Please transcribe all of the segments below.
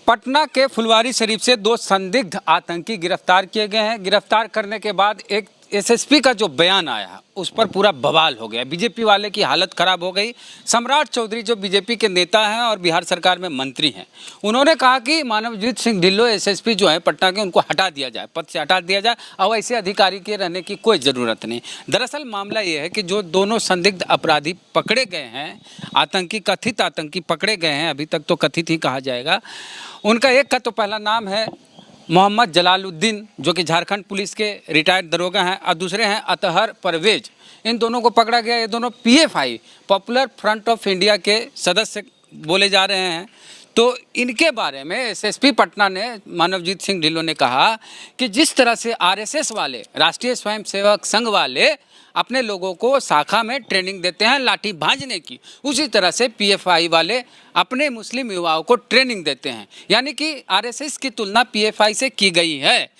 पटना के फुलवारी शरीफ से 2 संदिग्ध आतंकी गिरफ्तार किए गए हैं। गिरफ्तार करने के बाद एक एसएसपी का जो बयान आया उस पर पूरा बवाल हो गया। बीजेपी वाले की हालत खराब हो गई। सम्राट चौधरी जो बीजेपी के नेता हैं और बिहार सरकार में मंत्री हैं, उन्होंने कहा कि मानवजीत सिंह ढिल्लो एसएसपी जो है पटना के, उनको हटा दिया जाए, पद से हटा दिया जाए और ऐसे अधिकारी के रहने की कोई ज़रूरत नहीं। दरअसल मामला ये है कि जो दोनों संदिग्ध अपराधी पकड़े गए हैं, आतंकी, कथित आतंकी पकड़े गए हैं, अभी तक तो कथित ही कहा जाएगा। उनका एक का तो पहला नाम है मोहम्मद जलालुद्दीन, जो कि झारखंड पुलिस के रिटायर्ड दरोगा हैं, और दूसरे हैं अतहर परवेज। इन दोनों को पकड़ा गया। ये दोनों PFI, popular front of India के सदस्य बोले जा रहे हैं। तो इनके बारे में एसएसपी पटना ने, मानवजीत सिंह ढिल्लो ने कहा कि जिस तरह से आरएसएस वाले, राष्ट्रीय स्वयंसेवक संघ वाले अपने लोगों को शाखा में ट्रेनिंग देते हैं लाठी भांजने की, उसी तरह से पीएफआई वाले अपने मुस्लिम युवाओं को ट्रेनिंग देते हैं। यानी कि आरएसएस की तुलना पीएफआई से की गई है।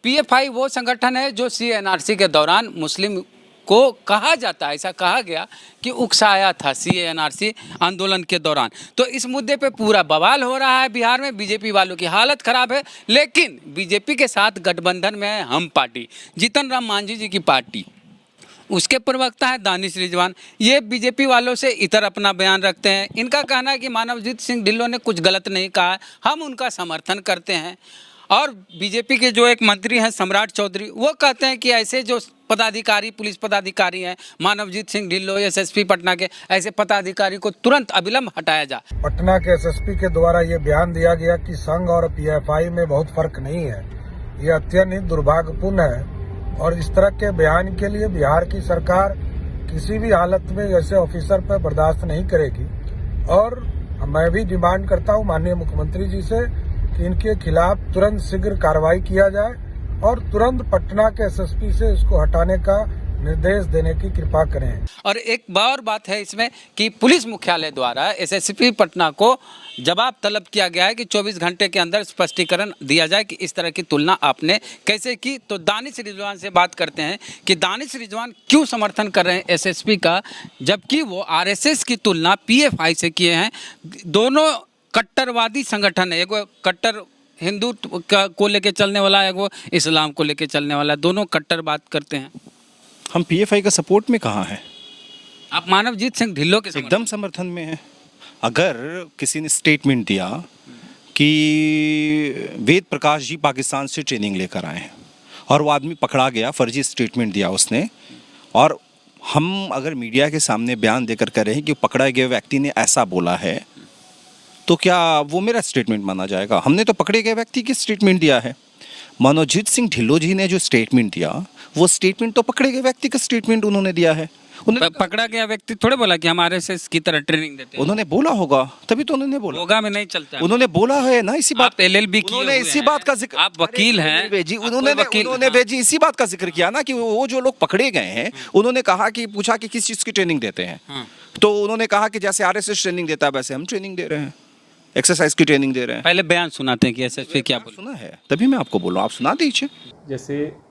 पीएफआई वो संगठन है जो सीएनआरसी के दौरान मुस्लिम को कहा जाता है, ऐसा कहा गया कि उकसाया था सीएनआरसी आंदोलन के दौरान। तो इस मुद्दे पे पूरा बवाल हो रहा है बिहार में। बीजेपी वालों की हालत खराब है। लेकिन बीजेपी के साथ गठबंधन में है हम पार्टी, जीतन राम मांझी जी की पार्टी। उसके प्रवक्ता है दानिश रिजवान। ये बीजेपी वालों से इतर अपना बयान रखते हैं। इनका कहना है कि मानवजीत सिंह ढिल्लो ने कुछ गलत नहीं कहा है, हम उनका समर्थन करते हैं। और बीजेपी के जो एक मंत्री हैं सम्राट चौधरी, वो कहते हैं कि ऐसे जो पदाधिकारी, पुलिस पदाधिकारी हैं, मानवजीत सिंह ढिल्लो एसएसपी पटना के, ऐसे पदाधिकारी को तुरंत अविलंब हटाया जाए। पटना के एसएसपी के द्वारा ये बयान दिया गया कि संघ और पीएफआई में बहुत फर्क नहीं है, ये अत्यंत ही दुर्भाग्यपूर्ण है। और इस तरह के बयान के लिए बिहार की सरकार किसी भी हालत में ऐसे ऑफिसर पर बर्दाश्त नहीं करेगी। और मैं भी डिमांड करता हूं माननीय मुख्यमंत्री जी से कि इनके खिलाफ तुरंत शीघ्र कार्रवाई किया जाए और तुरंत पटना के एसएसपी से इसको हटाने का निर्देश देने की कृपा करें। और एक और बात है इसमें कि पुलिस मुख्यालय द्वारा एसएसपी पटना को जवाब तलब किया गया है कि 24 घंटे के अंदर स्पष्टीकरण दिया जाए कि इस तरह की तुलना आपने कैसे की। तो दानिश रिजवान से बात करते हैं कि दानिश रिजवान क्यों समर्थन कर रहे हैं एसएसपी का, जबकि वो आरएसएस की तुलना पीएफआई से किए हैं। दोनों कट्टरवादी संगठन है, एक कट्टर हिंदू को लेके चलने वाला है, वो इस्लाम को लेके चलने वाला है। दोनों कट्टर बात करते हैं। हम पीएफआई का सपोर्ट में कहाँ हैं? आप मानवजीत सिंह ढिल्लो के एकदम समर्थन में हैं। अगर किसी ने स्टेटमेंट दिया कि वेद प्रकाश जी पाकिस्तान से ट्रेनिंग लेकर आए हैं और वो आदमी पकड़ा गया, फर्जी स्टेटमेंट दिया उसने, और हम अगर मीडिया के सामने बयान देकर कह रहे हैं कि पकड़ा गए व्यक्ति ने ऐसा बोला है, तो क्या वो मेरा स्टेटमेंट माना जाएगा? हमने तो पकड़े गए व्यक्ति की स्टेटमेंट दिया है। मानवजीत सिंह ढिल्लो जी ने जो स्टेटमेंट दिया, वो स्टेटमेंट तो पकड़े गए व्यक्ति का स्टेटमेंट उन्होंने दिया है। पकड़ा गया व्यक्ति थोड़े बोला कि हम आरएसएस की तरह ट्रेनिंग देते हैं। उन्होंने बोला होगा, तभी तो उन्होंने बोला होगा में नहीं चलता। उन्होंने बोला है ना, इसी बात, एलएलबी की, उन्होंने इसी बात का जिक्र, आप वकील हैं, उन्होंने भेजी इसी बात का जिक्र किया ना कि वो जो लोग पकड़े गए हैं, उन्होंने कहा कि पूछा कि किस चीज की ट्रेनिंग देते हैं, तो उन्होंने कहा कि जैसे आरएसएस ट्रेनिंग देता है वैसे हम ट्रेनिंग दे रहे हैं, एक्सरसाइज की ट्रेनिंग दे रहे हैं। पहले बयान सुनाते हैं कि एसएसपी क्या सुना है, तभी मैं आपको बोल रहा हूँ, आप सुना दीजिए। जैसे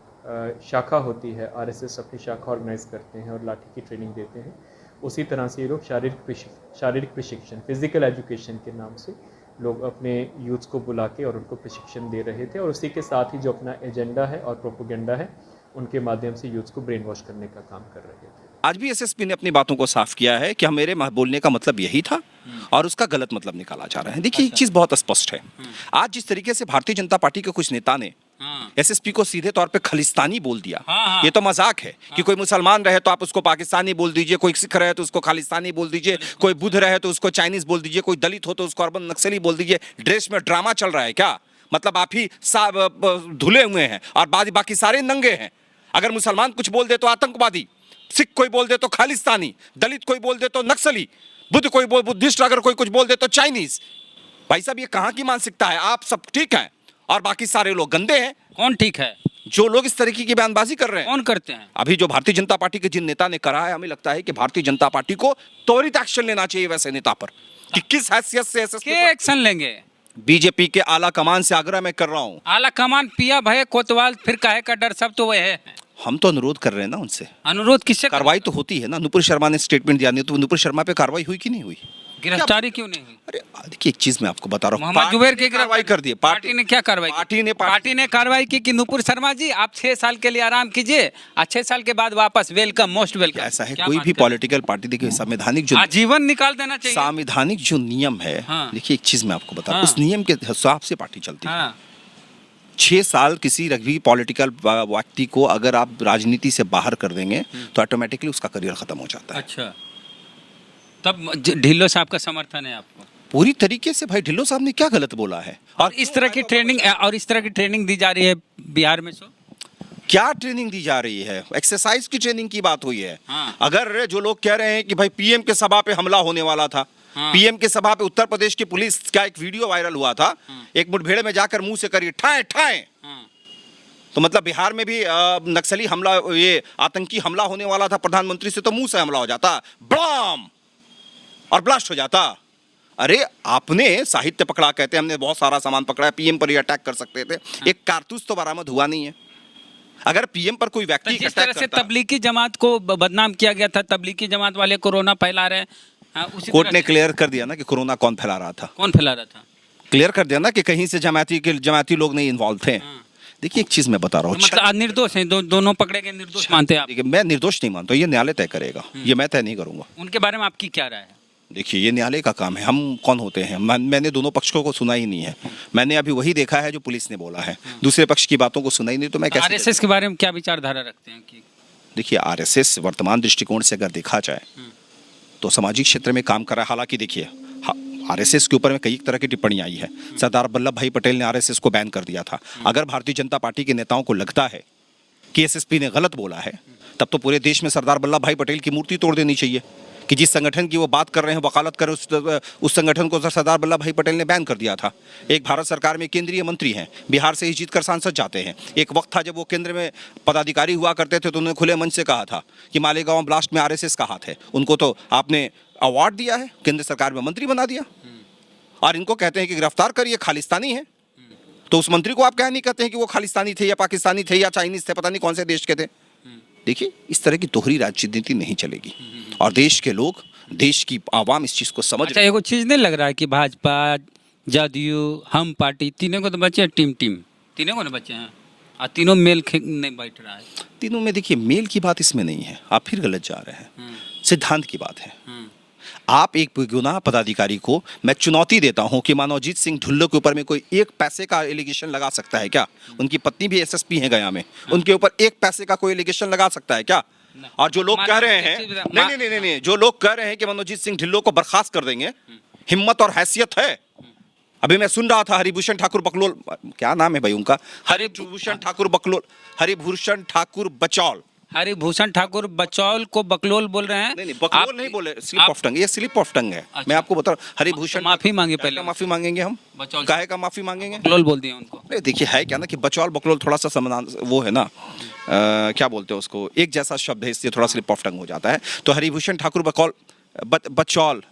शाखा होती है, आरएसएस अपनी शाखा ऑर्गेनाइज करते हैं और लाठी की ट्रेनिंग देते हैं, उसी तरह से ये लोग शारीरिक प्रशिक्षण, फिजिकल एजुकेशन के नाम से लोग अपने यूथ्स को बुला के और उनको प्रशिक्षण दे रहे थे। और उसी के साथ ही जो अपना एजेंडा है और प्रोपोगेंडा है, उनके माध्यम से यूथ्स को ब्रेन वॉश करने का काम कर रहे थे। आज भी एसएसपी ने अपनी बातों को साफ किया है कि मेरे बोलने का मतलब यही था और उसका गलत मतलब निकाला जा रहा है। देखिए, एक चीज बहुत स्पष्ट है। आज जिस तरीके से भारतीय जनता पार्टी के कुछ नेता ने एसएसपी को सीधे तौर पे खालिस्तानी बोल दिया, ये तो मजाक है कि कोई मुसलमान रहे तो आप उसको पाकिस्तानी बोल दीजिए, कोई सिख रहे तो उसको खालिस्तानी बोल दीजिए, कोई बुद्ध रहे तो उसको चाइनीज बोल दीजिए, कोई दलित हो तो उसको अर्बन नक्सली बोल दीजिए। ड्रेस में ड्रामा चल रहा है क्या? मतलब आप ही धुले हुए हैं और बाकी सारे नंगे हैं। अगर मुसलमान कुछ बोल दे तो आतंकवादी, सिख कोई बोल दे तो खालिस्तानी, दलित कोई बोल दे तो नक्सली, बुद्ध कोई बुद्धिस्ट अगर कोई कुछ बोल दे तो चाइनीज। भाई साहब, ये कहाँ की मानसिकता है? आप सब ठीक हैं और बाकी सारे लोग गंदे हैं। कौन ठीक है? जो लोग इस तरीके की बयानबाजी कर रहे हैं। कौन करते हैं? अभी जो भारतीय जनता पार्टी के जिन नेता ने करा है, हमें लगता है कि भारतीय जनता पार्टी को त्वरित एक्शन लेना चाहिए वैसे नेता पर कि किस हैसियत से एक्शन लेंगे। बीजेपी के आला कमान से आग्रह मैं कर रहा हूँ। आला कमान पिया भय कोतवाल, फिर काहे का डर, सब तो वह है। हम तो अनुरोध कर रहे हैं ना उनसे। अनुरोध किससे? कार्रवाई तो होती है ना। नुपुर शर्मा ने स्टेटमेंट दिया, नहीं तो नुपुर शर्मा पे कार्रवाई हुई कि नहीं हुई? गिरफ्तारी क्यों नहीं हुई? अरे देखिए, एक चीज मैं आपको बता रहा हूँ, मोहम्मद जुबैर की कार्रवाई कर दी। पार्टी ने क्या कार्रवाई की? पार्टी ने कार्रवाई की कि नुपुर शर्मा जी आप 6 साल के लिए आराम कीजिए और 6 साल के बाद वापस वेलकम, मोस्ट वेलकम। ऐसा है, कोई भी पॉलिटिकल पार्टी, देखिए संवैधानिक जो आजीवन निकाल देना चाहिए। संवैधानिक जो नियम है, हाँ। देखिए एक चीज मैं आपको बता रहा हूँ, हाँ। उस नियम के हिसाब से पार्टी चलती है। हाँ 6 साल किसी भी पॉलिटिकल व्यक्ति को अगर आप राजनीति से बाहर कर देंगे तो ऑटोमेटिकली उसका करियर खत्म हो जाता है। अच्छा, तब ढिल्लो साहब का समर्थन है आपको? पूरी तरीके से भाई, ढिल्लो साहब ने क्या गलत बोला है? और इस तरह की ट्रेनिंग दी जा रही है बिहार में। क्या ट्रेनिंग दी जा रही है? एक्सरसाइज की ट्रेनिंग की बात हुई है। हाँ। अगर जो लोग कह रहे हैं कि भाई पीएम के सभा पे हमला होने वाला था, हाँ। पीएम के सभा पे उत्तर प्रदेश की पुलिस का एक वीडियो वायरल हुआ था, एक मुठभेड़ में जाकर मुंह से करिए ठाए ठाए, तो मतलब बिहार में भी नक्सली हमला, ये आतंकी हमला होने वाला था प्रधानमंत्री से, तो मुंह से हमला हो जाता, ब्लाम और ब्लास्ट हो जाता। अरे आपने साहित्य पकड़ा, कहते हैं हमने बहुत सारा सामान पकड़ा है, पीएम पर ही अटैक कर सकते थे, एक कारतूस तो बरामद हुआ नहीं है। अगर पीएम पर कोई व्यक्ति जिस तरह से तबलीगी जमात को बदनाम किया गया था, तबलीगी जमात वाले कोरोना फैला रहे हैं, उसी कोर्ट ने क्लियर कर दिया ना कि कोरोना कौन फैला रहा था। कौन फैला रहा था? क्लियर कर दिया ना कि कहीं से जमाती लोग नहीं इन्वॉल्व थे। देखिए एक चीज मैं बता रहा हूँ, मतलब निर्दोष हैं, दोनों पकड़े गए निर्दोष मानते हैं आप? देखिए मैं निर्दोष नहीं मानता, ये न्यायालय तय करेगा, ये मैं तय नहीं करूंगा। उनके बारे में आपकी क्या राय है? देखिए ये न्यायालय का काम है, हम कौन होते हैं? मैंने दोनों पक्षों को सुना ही नहीं है, मैंने अभी वही देखा है जो पुलिस ने बोला है, दूसरे पक्ष की बातों को सुना ही नहीं, तो मैं कैसे? आरएसएस के बारे में क्या विचारधारा रखते हैं कि? देखिए आरएसएस वर्तमान दृष्टिकोण से अगर देखा जाए तो सामाजिक क्षेत्र में काम कर रहा है। हालांकि देखिए आरएसएस के ऊपर में कई तरह की टिप्पणी आई है, सरदार वल्लभ भाई पटेल ने आरएसएस को बैन कर दिया था। अगर भारतीय जनता पार्टी के नेताओं को लगता है कि एसएसपी ने गलत बोला है, तब तो पूरे देश में सरदार वल्लभ भाई पटेल की मूर्ति तोड़ देनी चाहिए कि जिस संगठन की वो बात कर रहे हैं, वकालत कर रहे हैं, उस संगठन को सरदार वल्लभ भाई पटेल ने बैन कर दिया था। एक भारत सरकार में केंद्रीय मंत्री हैं, बिहार से ही जीतकर सांसद जाते हैं। एक वक्त था जब वो केंद्र में पदाधिकारी हुआ करते थे, तो उन्होंने खुले मन से कहा था कि मालेगांव ब्लास्ट में आरएसएस का हाथ है। उनको तो आपने अवार्ड दिया है, केंद्र सरकार में मंत्री बना दिया, और इनको कहते हैं कि गिरफ्तार करिए, खालिस्तानी है। तो उस मंत्री को आप क्या नहीं कहते हैं कि वो खालिस्तानी थे या पाकिस्तानी थे या चाइनीज थे, पता नहीं कौन से देश के थे। देखिए इस तरह की दोहरी राजनीति नहीं चलेगी, और देश के लोग, देश की आवाम इस चीज को समझ। अच्छा, एगो चीज नहीं लग रहा है कि भाजपा, जदयू, हम पार्टी, तीनों को तो बचे हैं, टीम तीनों को ना बचे हैं, और तीनों मेल नहीं बैठ रहा है। तीनों में देखिए मेल की बात इसमें नहीं है, आप फिर गलत जा रहे हैं, सिद्धांत की बात है। आप एक बेगुनाह पदाधिकारी को, मैं चुनौती देता हूं कि मनोजीत सिंह ढुल्लो के ऊपर में कोई 1 पैसे का एलिगेशन लगा सकता है क्या? उनकी पत्नी भी एसएसपी है गया में, उनके ऊपर 1 पैसे का कोई एलिगेशन लगा सकता है क्या? और जो लोग कह रहे हैं, नहीं, जो लोग कह रहे हैं कि मनोजीत सिंह ढिल्लो को बर्खास्त कर देंगे, हिम्मत और हैसियत है? अभी मैं सुन रहा था हरिभूषण ठाकुर बकलोल, क्या नाम है भाई उनका, हरिभूषण ठाकुर बकलोल, हरिभूषण ठाकुर बचौल, हरिभूषण ठाकुर बचौल को बकलोल बोल रहे हैं। नहीं बकलोल नहीं बोले, स्लिप ऑफ टंग, ये स्लिप ऑफ टंग है। अच्छा। मैं आपको बता रहा हूँ, हरिभूषण माफी मांगे, पहले माफी मांगेंगे हम, काहे का माफी मांगेंगे? बकलोल बोल दिया उनको। नहीं देखिए है क्या ना कि बचौल बकलोल थोड़ा सा समानान वो है ना, क्या बोलते हैं उसको, एक जैसा शब्द है, इसलिए थोड़ा स्लिप ऑफ टंग हो जाता है। तो हरिभूषण ठाकुर बचौल,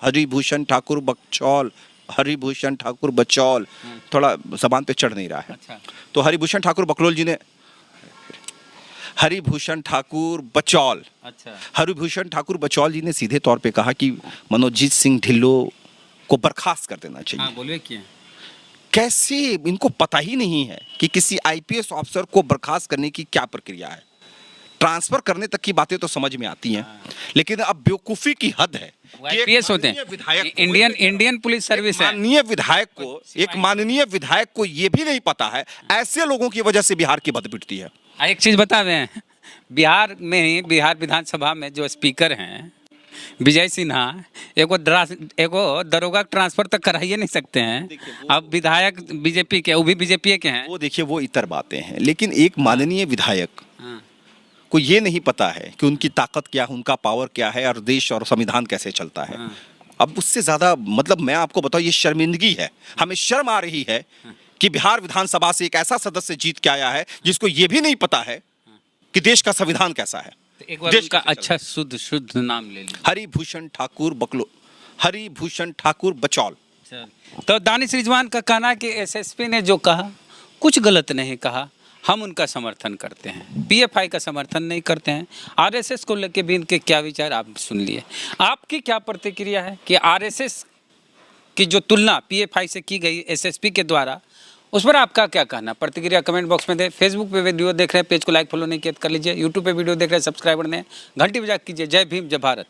हरिभूषण ठाकुर बचौल, हरिभूषण ठाकुर बचौल, थोड़ा जबान पे चढ़ नहीं रहा है। अच्छा। तो हरिभूषण ठाकुर बकलोल जी ने, हरिभूषण ठाकुर बचौल, अच्छा, हरिभूषण ठाकुर बचौल जी ने सीधे तौर पे कहा कि मनोजीत सिंह ढिल्लो को बर्खास्त कर देना चाहिए। हाँ, बोलिए क्या? कैसे इनको पता ही नहीं है कि किसी आईपीएस ऑफिसर को बर्खास्त करने की क्या प्रक्रिया है? ट्रांसफर करने तक की बातें तो समझ में आती हैं, लेकिन अब बेवकूफी की हद है कि आईपीएस होते हैं, इंडियन पुलिस सर्विस है। एक माननीय विधायक को ये भी नहीं पता है, ऐसे लोगों की वजह से बिहार की बद पिटती है। एक चीज बता दें, बिहार में ही, बिहार विधानसभा में जो स्पीकर हैं विजय सिन्हा, एगो दरोगा ट्रांसफर तक करा ही नहीं सकते हैं। अब विधायक बीजेपी के, वो भी बीजेपी के हैं। वो देखिए वो इतर बातें हैं, लेकिन एक माननीय विधायक को ये नहीं पता है कि उनकी ताकत क्या है, उनका पावर क्या है, और देश और संविधान कैसे चलता है। अब उससे ज्यादा मतलब मैं आपको बताऊं, ये शर्मिंदगी है, हमें शर्म आ रही है कि बिहार विधानसभा से एक ऐसा सदस्य जीत के आया है जिसको ये भी नहीं पता है कि देश का संविधान कैसा है। एक बार उनका अच्छा शुद्ध नाम ले लीजिए। हरिभूषण ठाकुर बकलो, हरिभूषण ठाकुर बचौल। तो दानिश रिजवान का कहना कि एसएसपी ने जो कहा कुछ गलत नहीं कहा, हम उनका समर्थन करते हैं, पीएफआई का समर्थन नहीं करते हैं। आरएसएस को लेकर भी इनके क्या विचार आप सुन लिए। आपकी क्या प्रतिक्रिया है कि आरएसएस की जो तुलना पीएफआई से की गई एसएसपी के द्वारा, उस पर आपका क्या कहना? प्रतिक्रिया कमेंट बॉक्स में दें। फेसबुक पे वीडियो देख रहे हैं, पेज को लाइक फॉलो नहीं किया तो कर लीजिए। यूट्यूब पे वीडियो देख रहे हैं, सब्सक्राइबर ने घंटी बजा कीजिए। जय भीम, जय भारत।